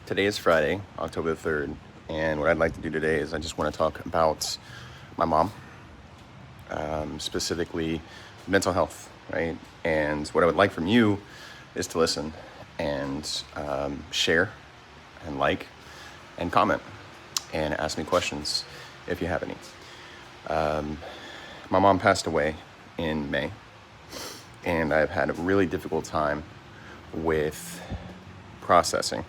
Today is Friday, October the 3rd, and what I'd like to do today is I just want to talk about my mom, specifically mental health, right? And what I would like from you is to listen and share and like and comment and ask me questions if you have any. My mom passed away in May, and I've had a really difficult time with processing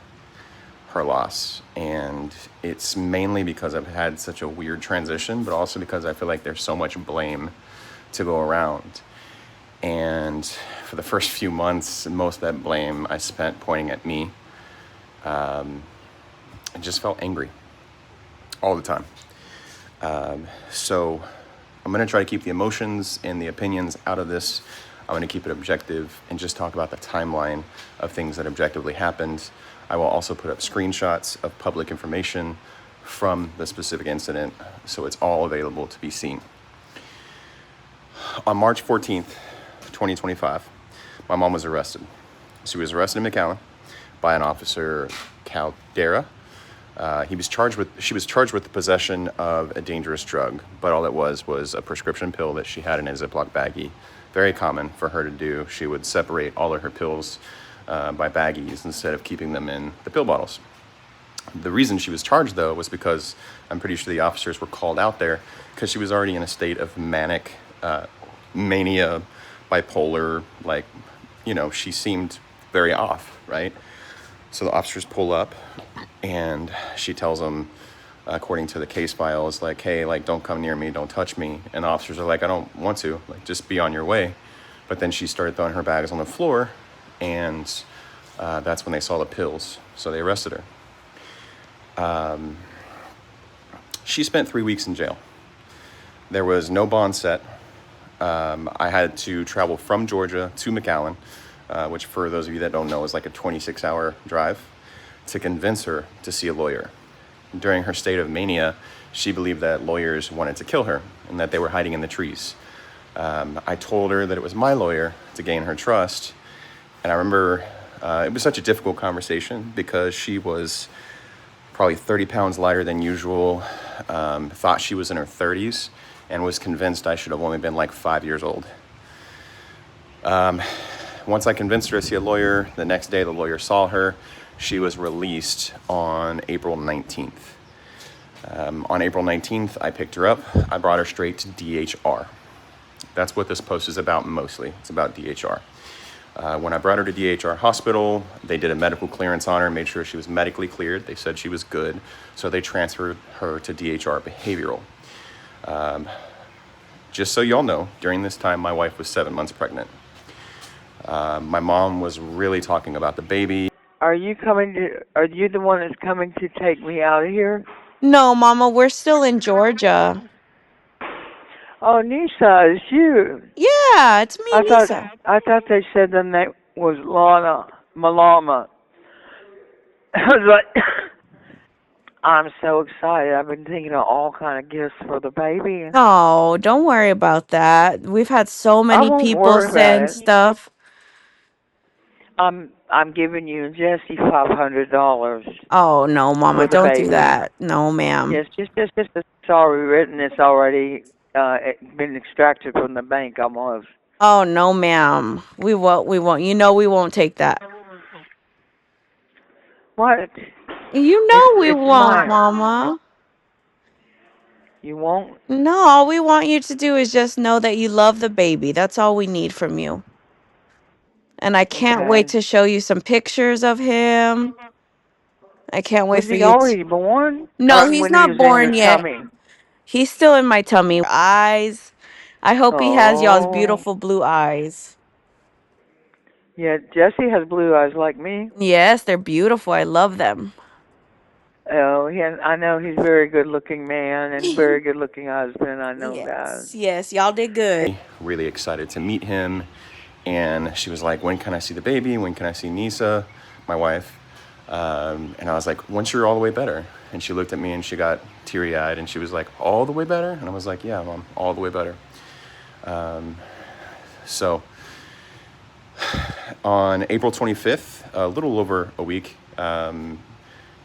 her loss. And it's mainly because I've had such a weird transition, but also because I feel like there's so much blame to go around. And for the first few months, most of that blame I spent pointing at me. I just felt angry all the time. So I'm going to try to keep the emotions and the opinions out of this. I'm going to keep it objective and just talk about the timeline of things that objectively happened. I will also put up screenshots of public information from the specific incident, so it's all available to be seen. On March 14th, 2025, my mom was arrested. She was arrested in McAllen by an officer, Caldera. She was charged with the possession of a dangerous drug, but all it was a prescription pill that she had in a Ziploc baggie. Very common for her to do. She would separate all of her pills by baggies instead of keeping them in the pill bottles. The reason she was charged, though, was because I'm pretty sure the officers were called out there because she was already in a state of manic mania, bipolar, she seemed very off, right? So the officers pull up and she tells them, according to the case file, it's like, hey, don't come near me, don't touch me. And the officers are like, I don't want to, just be on your way. But then she started throwing her bags on the floor, and that's when they saw the pills. So they arrested her. She spent 3 weeks in jail. There was no bond set. I had to travel from Georgia to McAllen, which for those of you that don't know is like a 26-hour drive, to convince her to see a lawyer. During her state of mania, she believed that lawyers wanted to kill her and that they were hiding in the trees. I told her that it was my lawyer to gain her trust. And I remember it was such a difficult conversation because she was probably 30 pounds lighter than usual, thought she was in her 30s, and was convinced I should have only been 5 years old. Once I convinced her to see a lawyer, the next day the lawyer saw her. She was released on April 19th. On April 19th, I picked her up. I brought her straight to DHR. That's what this post is about mostly. It's about DHR. When I brought her to DHR hospital, they did a medical clearance on her, made sure she was medically cleared. They said she was good, so they transferred her to DHR behavioral. Just so y'all know, during this time, my wife was 7 months pregnant. My mom was really talking about the baby. Are you the one that's coming to take me out of here? No, Mama, we're still in Georgia. Oh, Nisa, it's you. Yeah, it's me, Nisa. I thought they said the name was Lana Malama. I was like, I'm so excited. I've been thinking of all kind of gifts for the baby. Oh, don't worry about that. We've had so many people send stuff. I'm giving you and Jesse $500. Oh no, Mama, don't do that. No, ma'am. Yes, just sorry written. It's already been extracted from the bank almost. Oh no, ma'am. We won't. You know we won't take that. What? You know we won't, Mama. You won't? No, all we want you to do is just know that you love the baby. That's all we need from you. And I can't wait to show you some pictures of him. I can't wait for you. Was he already born? No, he's not born yet. He's still in my tummy. Eyes. I hope he has y'all's beautiful blue eyes. Yeah, Jesse has blue eyes like me. Yes, they're beautiful. I love them. Oh, yeah, I know he's a very good-looking man and very good-looking husband. I know that. Yes, y'all did good. Really excited to meet him. And she was like, when can I see the baby? When can I see Nisa, my wife? And I was like, once you're all the way better. And she looked at me and she got teary-eyed and she was like, all the way better? And I was like, yeah, Mom, all the way better. So on April 25th, a little over a week,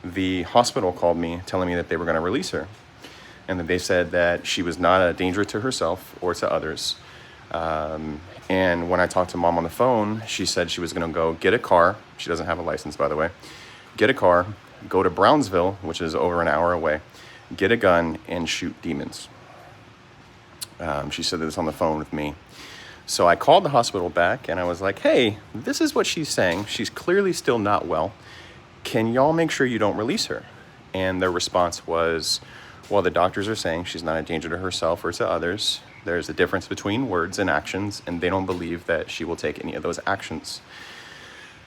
the hospital called me telling me that they were going to release her, and that they said that she was not a danger to herself or to others. And when I talked to Mom on the phone, she said she was going to go get a car. She doesn't have a license, by the way. Get a car, go to Brownsville, which is over an hour away, get a gun, and shoot demons. She said this on the phone with me. So I called the hospital back, and I was like, hey, this is what she's saying. She's clearly still not well. Can y'all make sure you don't release her? And their response was, well, the doctors are saying she's not a danger to herself or to others. There's a difference between words and actions, and they don't believe that she will take any of those actions.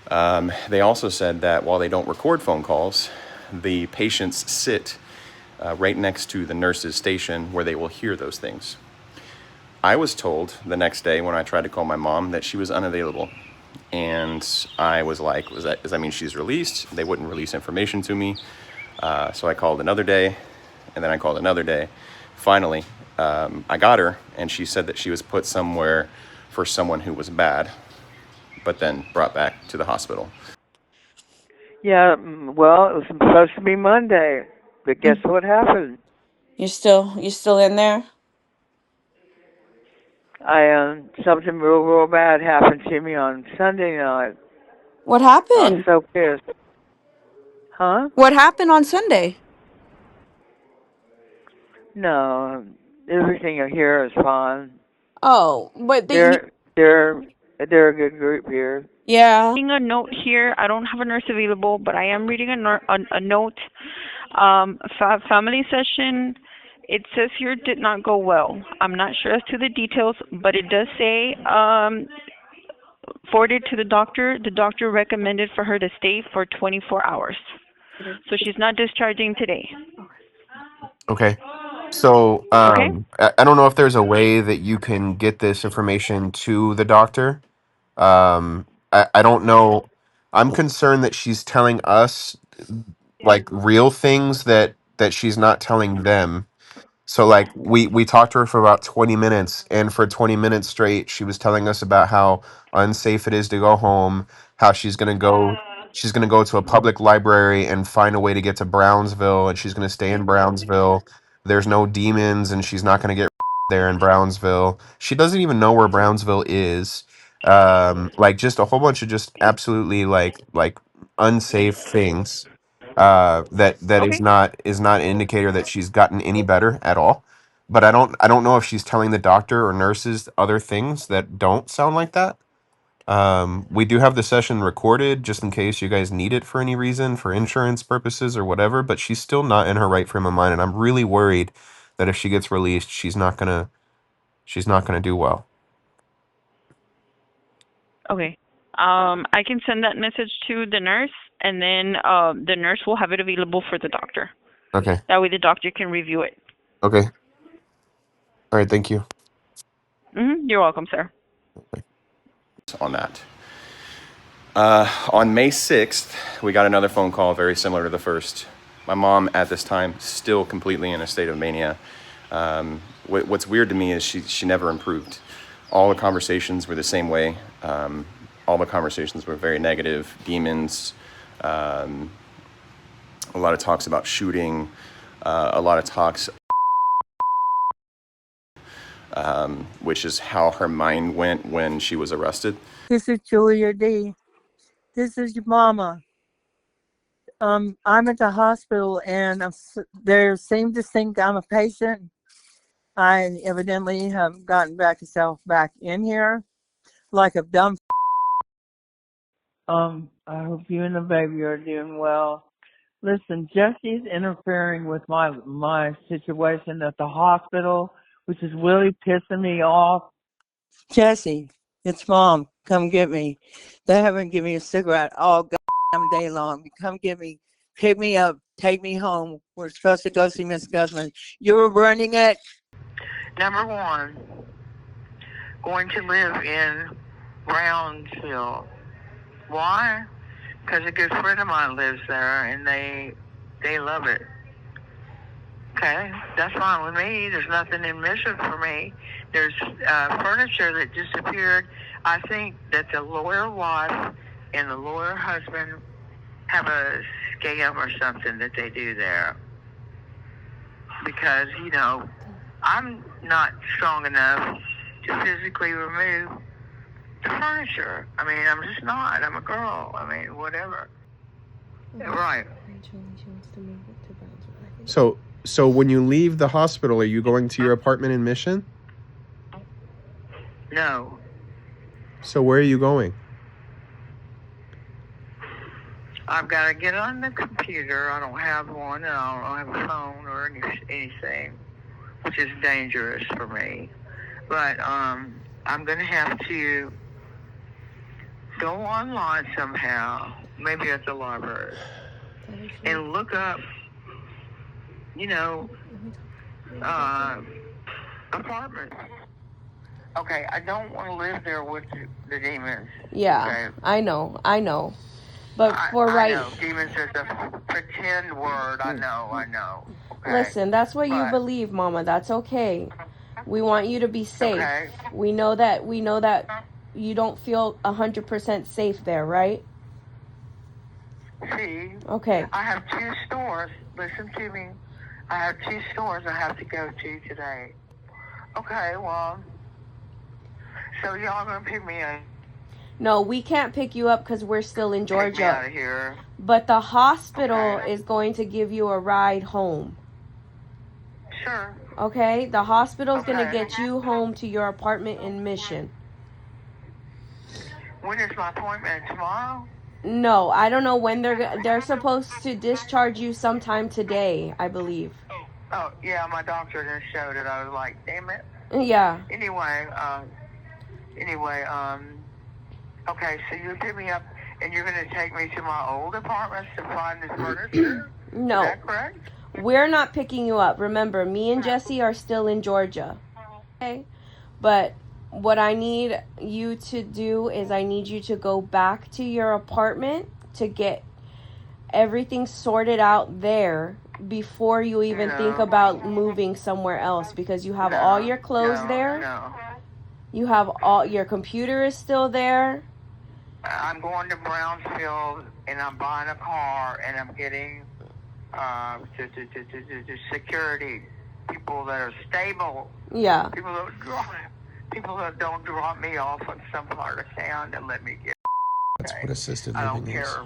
They also said that while they don't record phone calls, the patients sit right next to the nurse's station where they will hear those things. I was told the next day when I tried to call my mom that she was unavailable. And I was like, does that mean she's released? They wouldn't release information to me. So I called another day, and then I called another day. Finally, I got her, and she said that she was put somewhere for someone who was bad, but then brought back to the hospital. Yeah, well, it was supposed to be Monday, but guess what happened? You still in there? Something real bad happened to me on Sunday night. What I was happened? so pissed. Huh? What happened on Sunday? No, everything here is fine. Oh, but They're a good group here. yeah. Reading a note here. I don't have a nurse available, but I am reading a note. Family session. It says here did not go well. I'm not sure as to the details, but it does say forwarded to the doctor. The doctor recommended for her to stay for 24 hours. So she's not discharging today. Okay. So Okay? I don't know if there's a way that you can get this information to the doctor. I don't know. I'm concerned that she's telling us like real things that she's not telling them. So like we talked to her for about 20 minutes, and for 20 minutes straight she was telling us about how unsafe it is to go home, how she's going to go to a public library and find a way to get to Brownsville, and she's going to stay in Brownsville. There's no demons, and she's not going to get there in Brownsville. She doesn't even know where Brownsville is. Like just a whole bunch of just absolutely like unsafe things that Okay. is not an indicator that she's gotten any better at all. But I don't know if she's telling the doctor or nurses other things that don't sound like that. We do have the session recorded just in case you guys need it for any reason, for insurance purposes or whatever. But she's still not in her right frame of mind, and I'm really worried that if she gets released, she's not gonna do well. Okay. I can send that message to the nurse, and then the nurse will have it available for the doctor. Okay. That way the doctor can review it. Okay. All right. Thank you. You're welcome, sir. On that. On May 6th, we got another phone call very similar to the first. My mom, at this time, still completely in a state of mania. What's weird to me is she never improved. All the conversations were the same way. All the conversations were very negative, demons, a lot of talks about shooting, a lot of talks, which is how her mind went when she was arrested. This is Julia D. This is your mama. I'm at the hospital, and there seems to think I'm a patient. I evidently have gotten back in here like a dumb. I hope you and the baby are doing well. Listen, Jesse's interfering with my situation at the hospital, which is really pissing me off. Jesse, it's Mom. Come get me. They haven't given me a cigarette all goddamn day long. Come get me. Pick me up. Take me home. We're supposed to go see Miss Guzman. You were running it. Number one, going to live in Brownsville. Why? Because a good friend of mine lives there, and they love it. Okay, that's fine with me. There's nothing in mission for me. There's furniture that disappeared. I think that the lawyer wife and the lawyer husband have a scam or something that they do there. Because, I'm not strong enough to physically remove the furniture. I mean, I'm just not. I'm a girl. I mean, whatever. Right. So when you leave the hospital, are you going to your apartment in Mission? No. So where are you going? I've got to get on the computer. I don't have one, and I don't have a phone or anything, which is dangerous for me. But I'm going to have to go online somehow, maybe at the library, and look up, apartments. Okay, I don't want to live there with the demons. Yeah, Okay? I know. But for I right... know, demons is a pretend word. I know. Okay? Listen, that's what you believe, Mama. That's okay. We want you to be safe. Okay. We know that you don't feel 100% safe there, right? See? Okay. I have 2 stores. Listen to me. I have 2 stores I have to go to today. Okay, well, so y'all gonna pick me up? No, we can't pick you up because we're still in Georgia. Take me out of here. But the hospital is going to give you a ride home. Sure. Okay? The hospital's going to get you home to your apartment in Mission. When is my appointment? Tomorrow? No, I don't know when they're supposed to discharge you sometime today, I believe. Oh, yeah, my doctor just showed it. I was like, damn it. Yeah. Anyway, okay, so you pick me up and you're going to take me to my old apartments to find this furniture? No. Is that correct? We're not picking you up. Remember, me and Jesse are still in Georgia. Okay? But what I need you to do is I need you to go back to your apartment to get everything sorted out there before you even think about moving somewhere else, because you have all your clothes there. No. You have all your computer is still there. I'm going to Brownsville and I'm buying a car and I'm getting to security people that are stable. Yeah. People that don't drop me off in some part of town and let me get. That's what assisted I living don't is. care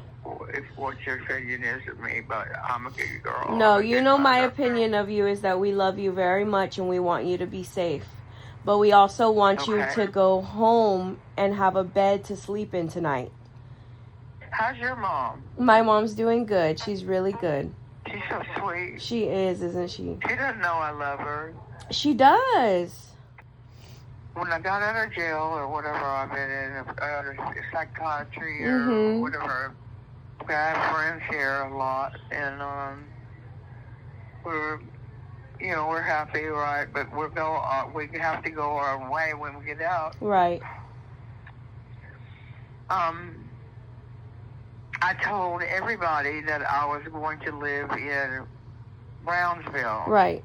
what your opinion is of me, but I'm a good girl. No, you know my opinion of you is that we love you very much and we want you to be safe. But we also want you to go home and have a bed to sleep in tonight. How's your mom? My mom's doing good. She's really good. She's so sweet. She is, isn't she? She doesn't know I love her. She does. When I got out of jail or whatever I've been in, psychiatry or whatever, I have friends here a lot, and we're happy, right? But we have to go our way when we get out. Right. I told everybody that I was going to live in Brownsville. Right.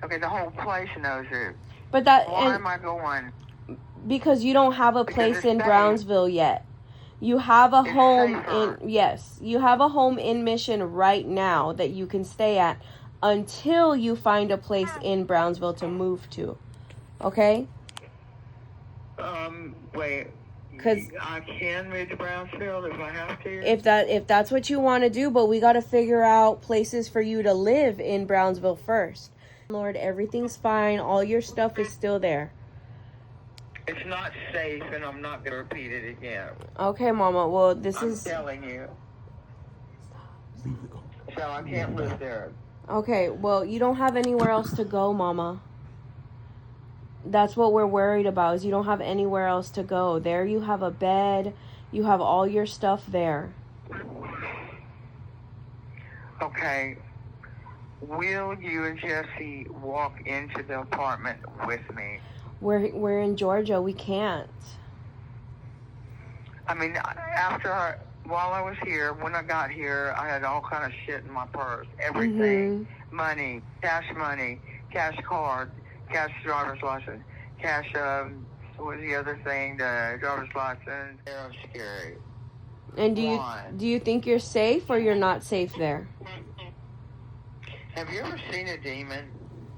Okay, the whole place knows it. But why am I going? Because you don't have a place in Brownsville yet. You have a home you have a home in Mission right now that you can stay at until you find a place in Brownsville to move to. Okay? Wait. Because I can move to Brownsville if I have to. If that's what you want to do, but we got to figure out places for you to live in Brownsville first. Lord, everything's fine. All your stuff is still there. It's not safe, and I'm not going to repeat it again. Okay, Mama. Well, I'm telling you. So I can't live there. Okay, well, you don't have anywhere else to go, Mama. That's what we're worried about, is you don't have anywhere else to go. There you have a bed. You have all your stuff there. Okay. Will you and Jesse walk into the apartment with me? We're in Georgia. We can't. I mean, while I was here, when I got here, I had all kind of shit in my purse. Everything. Money, cash card, cash driver's license, cash was the other thing, the driver's license. They're scary. And Why? do you think you're safe or you're not safe there? Have you ever seen a demon?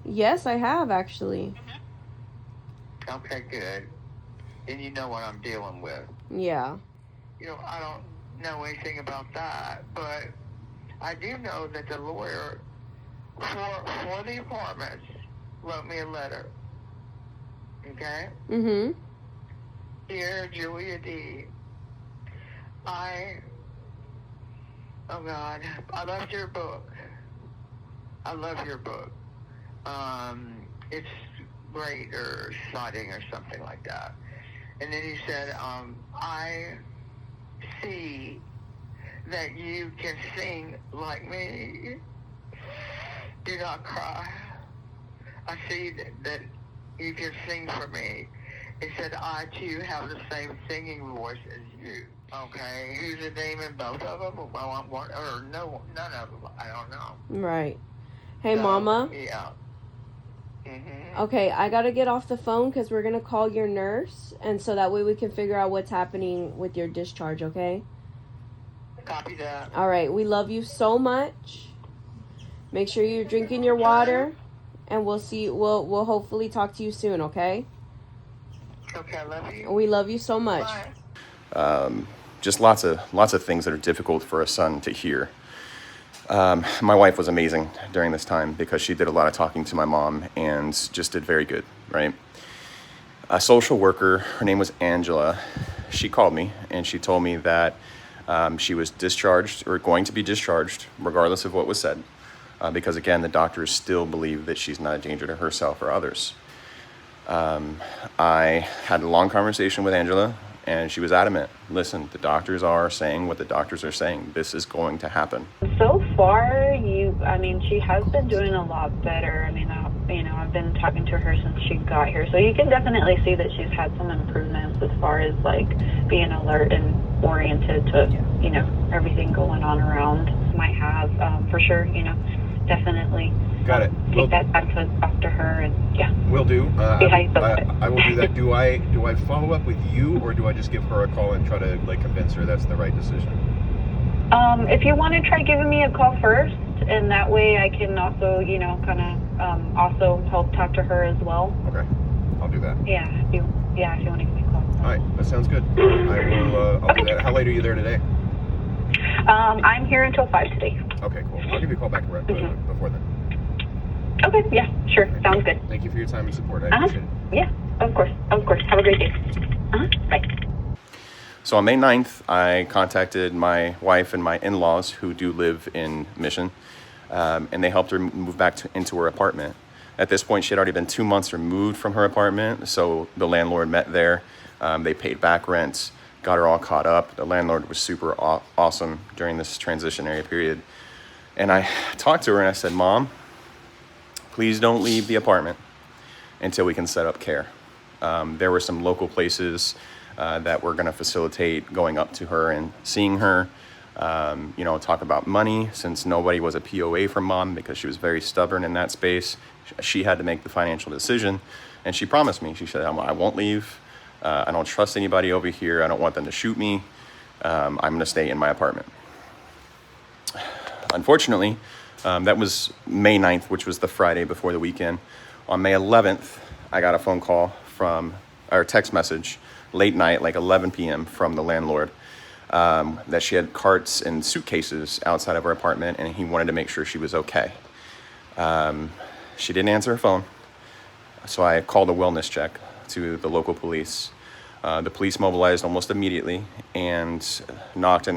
Yes, I have actually. Okay, good. Then you know what I'm dealing with. Yeah. I don't know anything about that, but I do know that the lawyer for the apartments wrote me a letter. Okay? Mm-hmm. Dear Julia D., oh God, I loved your book. I love your book. It's great, or exciting, or something like that. And then he said, I see that you can sing like me. Do not cry. I see that you can sing for me. He said, I too have the same singing voice as you. Okay, who's the name in both of them? Or no, none of them. I don't know. Right. Hey, Mama. Yeah. Mm-hmm. Okay, I gotta get off the phone because we're gonna call your nurse, and so that way we can figure out what's happening with your discharge, okay? Copy that. All right, we love you so much. Make sure you're drinking your water, and we'll see. We'll hopefully talk to you soon, okay? Okay, I love you. We love you so much. Bye. Just lots of things that are difficult for a son to hear. My wife was amazing during this time because she did a lot of talking to my mom and just did very good, right? A social worker, her name was Angela, she called me and she told me that she was discharged or going to be discharged regardless of what was said because, again, the doctors still believe that she's not a danger to herself or others. I had a long conversation with Angela, and she was adamant. Listen, the doctors are saying what the doctors are saying. This is going to happen. So far, she has been doing a lot better. I've been talking to her since she got here, so you can definitely see that she's had some improvements as far as like being alert and oriented to, everything going on around. Might have, for sure, definitely. Got it. Take that time to talk to her, and yeah. Will do. I will do that. Do I follow up with you, or do I just give her a call and try to convince her that's the right decision? If you want to try giving me a call first, and that way I can also, also help talk to her as well. Okay, I'll do that. Yeah, if you want to give me a call. All right, that sounds good. I'll do that. How late are you there today? I'm here until 5 today. Okay, cool. I'll give you a call back before then. Okay, yeah, sure. Sounds good. Thank you for your time and support. I appreciate it. Yeah, of course. Have a great day. Bye. So on May 9th, I contacted my wife and my in-laws who do live in Mission, and they helped her move back into her apartment. At this point, she had already been 2 months removed from her apartment, so the landlord met there. They paid back rent, got her all caught up. The landlord was super awesome during this transitionary period. And I talked to her and I said, Mom, please don't leave the apartment until we can set up care. There were some local places that were going to facilitate going up to her and seeing her, talk about money, since nobody was a POA for Mom because she was very stubborn in that space. She had to make the financial decision, and she promised me. She said, I won't leave. I don't trust anybody over here. I don't want them to shoot me. I'm going to stay in my apartment. Unfortunately, that was May 9th, which was the Friday before the weekend. On May 11th, I got a phone call or text message, late night, like 11 p.m. from the landlord, that she had carts and suitcases outside of her apartment, and he wanted to make sure she was okay. She didn't answer her phone, so I called a wellness check to the local police. The police mobilized almost immediately and knocked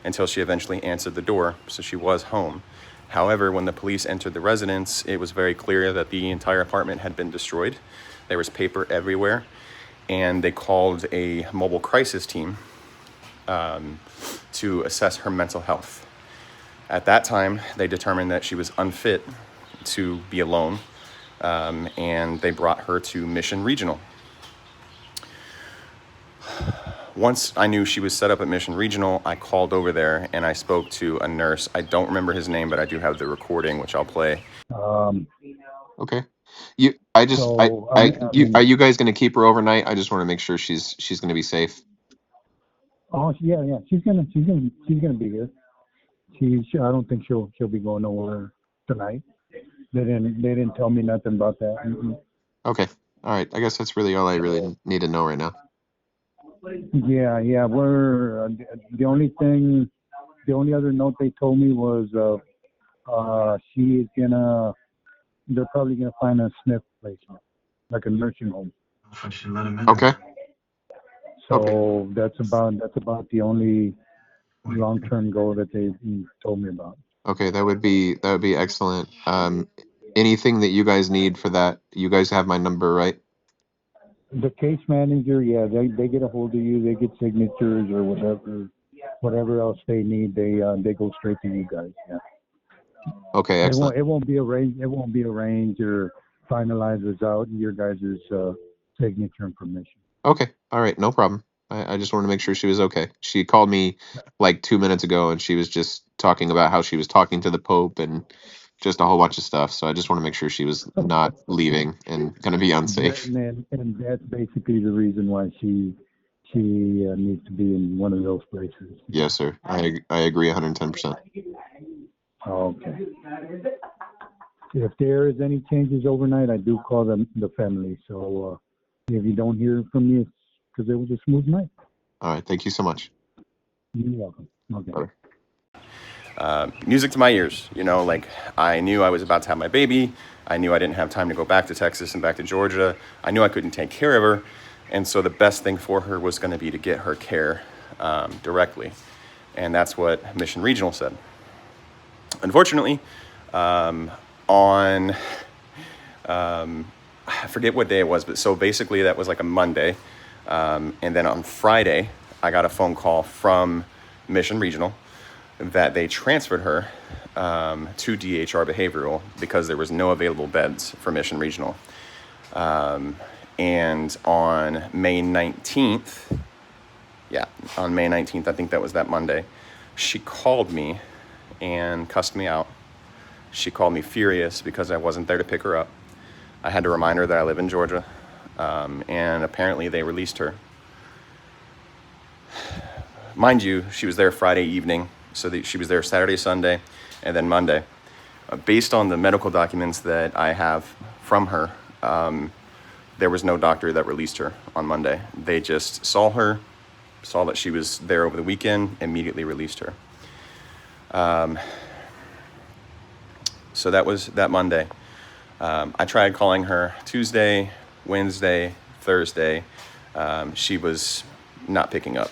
until she eventually answered the door, so she was home. However, when the police entered the residence, it was very clear that the entire apartment had been destroyed. There was paper everywhere, and they called a mobile crisis team to assess her mental health. At that time, they determined that she was unfit to be alone, and they brought her to Mission Regional. Once I knew she was set up at Mission Regional, I called over there and I spoke to a nurse. I don't remember his name, but I do have the recording, which I'll play. Okay. So Are you guys going to keep her overnight? I just want to make sure she's going to be safe. oh yeah, she's gonna be here. I don't think she'll be going nowhere tonight. They didn't tell me nothing about that. Okay. All right. I guess that's really all I really need to know right now. Yeah, we're the only other note they told me was she is gonna they're probably gonna find a SNF placement, like a nursing home. Okay. So that's about the only long-term goal that they told me about. Okay, that would be excellent. Anything that you guys need for that, you guys have my number, right? The case manager, yeah, they get a hold of you, they get signatures or whatever else they need, they go straight to you guys. Yeah. Okay, excellent. It won't be arranged. It won't be arranged or finalized without your guys' signature and permission. Okay, all right, no problem. I just wanted to make sure she was okay. She called me like 2 minutes ago, and she was just talking about how she was talking to the Pope and just a whole bunch of stuff. So I just want to make sure she was not leaving and going to be unsafe. And that's basically the reason why she needs to be in one of those places. Yes, sir. I agree 110%. Okay. If there is any changes overnight, I do call the family. So if you don't hear from me, it's because it was a smooth night. All right, thank you so much. You're welcome. Okay. Bye. Music to my ears, like I knew I was about to have my baby. I knew I didn't have time to go back to Texas and back to Georgia. I knew I couldn't take care of her. And so the best thing for her was going to be to get her care directly. And that's what Mission Regional said. Unfortunately, on, I forget what day it was, but so basically that was like a Monday. And then on Friday, I got a phone call from Mission Regional that they transferred her to DHR Behavioral because there was no available beds for Mission Regional. And on May 19th, I think that was that Monday, she called me and cussed me out. She called me furious because I wasn't there to pick her up. I had to remind her that I live in Georgia, and apparently they released her. Mind you, she was there Friday evening, so that she was there Saturday, Sunday, and then Monday. Based on the medical documents that I have from her, there was no doctor that released her on Monday. They just saw her, saw that she was there over the weekend, immediately released her. So that was that Monday. I tried calling her Tuesday, Wednesday, Thursday. She was not picking up.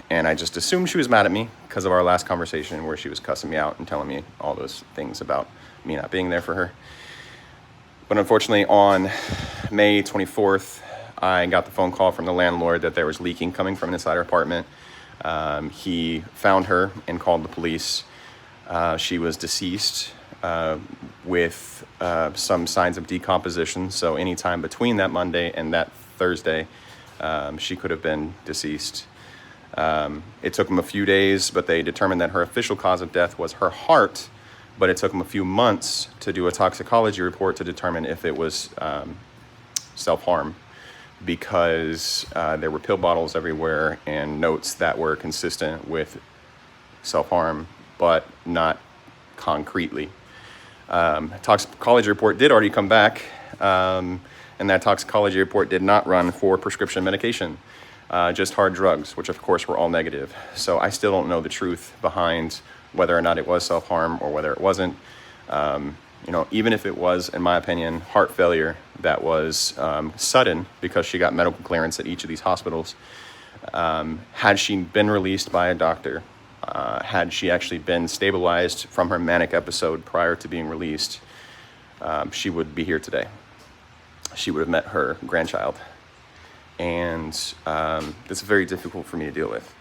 And I just assumed she was mad at me because of our last conversation where she was cussing me out and telling me all those things about me not being there for her. But unfortunately, on May 24th, I got the phone call from the landlord that there was leaking coming from inside her apartment. He found her and called the police. She was deceased with some signs of decomposition. So anytime between that Monday and that Thursday, she could have been deceased. It took them a few days, but they determined that her official cause of death was her heart. But it took them a few months to do a toxicology report to determine if it was self-harm, because there were pill bottles everywhere and notes that were consistent with self-harm, but not concretely. Toxicology report did already come back, and that toxicology report did not run for prescription medication, just hard drugs, which of course were all negative. So I still don't know the truth behind whether or not it was self-harm or whether it wasn't. Even if it was, in my opinion, heart failure that was sudden because she got medical clearance at each of these hospitals, had she been released by a doctor, had she actually been stabilized from her manic episode prior to being released, she would be here today. She would have met her grandchild. And it's very difficult for me to deal with.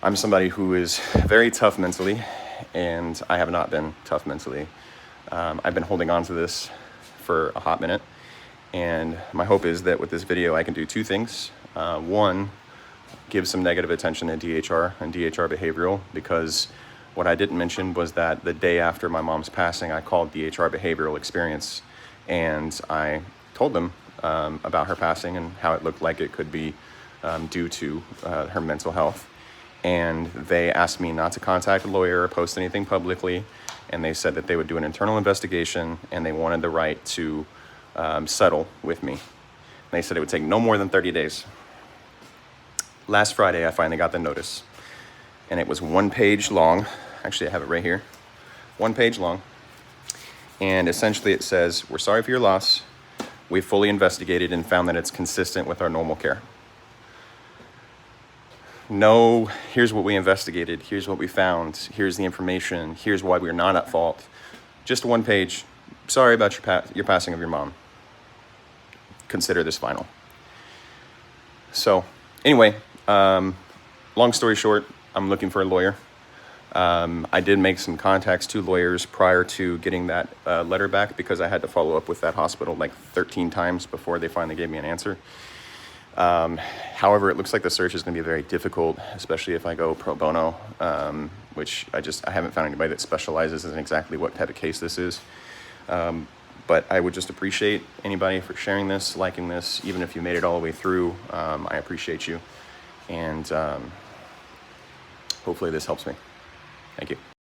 I'm somebody who is very tough mentally, and I have not been tough mentally. I've been holding on to this for a hot minute, and my hope is that with this video I can do two things. One, give some negative attention to DHR and DHR Behavioral, because What I didn't mention was that the day after my mom's passing, I called the HR Behavioral Experience, and I told them about her passing and how it looked like it could be due to her mental health. And they asked me not to contact a lawyer or post anything publicly, and they said that they would do an internal investigation, and they wanted the right to settle with me. They said it would take no more than 30 days. Last Friday, I finally got the notice, and it was 1 page long. Actually, I have it right here. 1 page long. And essentially it says, "We're sorry for your loss. We fully investigated and found that it's consistent with our normal care." No, here's what we investigated. Here's what we found. Here's the information. Here's why we're not at fault. Just 1 page. Sorry about your passing of your mom. Consider this final. So anyway, long story short, I'm looking for a lawyer. I did make some contacts to lawyers prior to getting that letter back, because I had to follow up with that hospital like 13 times before they finally gave me an answer. However, it looks like the search is going to be very difficult, especially if I go pro bono, which I haven't found anybody that specializes in exactly what type of case this is. But I would just appreciate anybody for sharing this, liking this, even if you made it all the way through. I appreciate you. And hopefully this helps me. Thank you.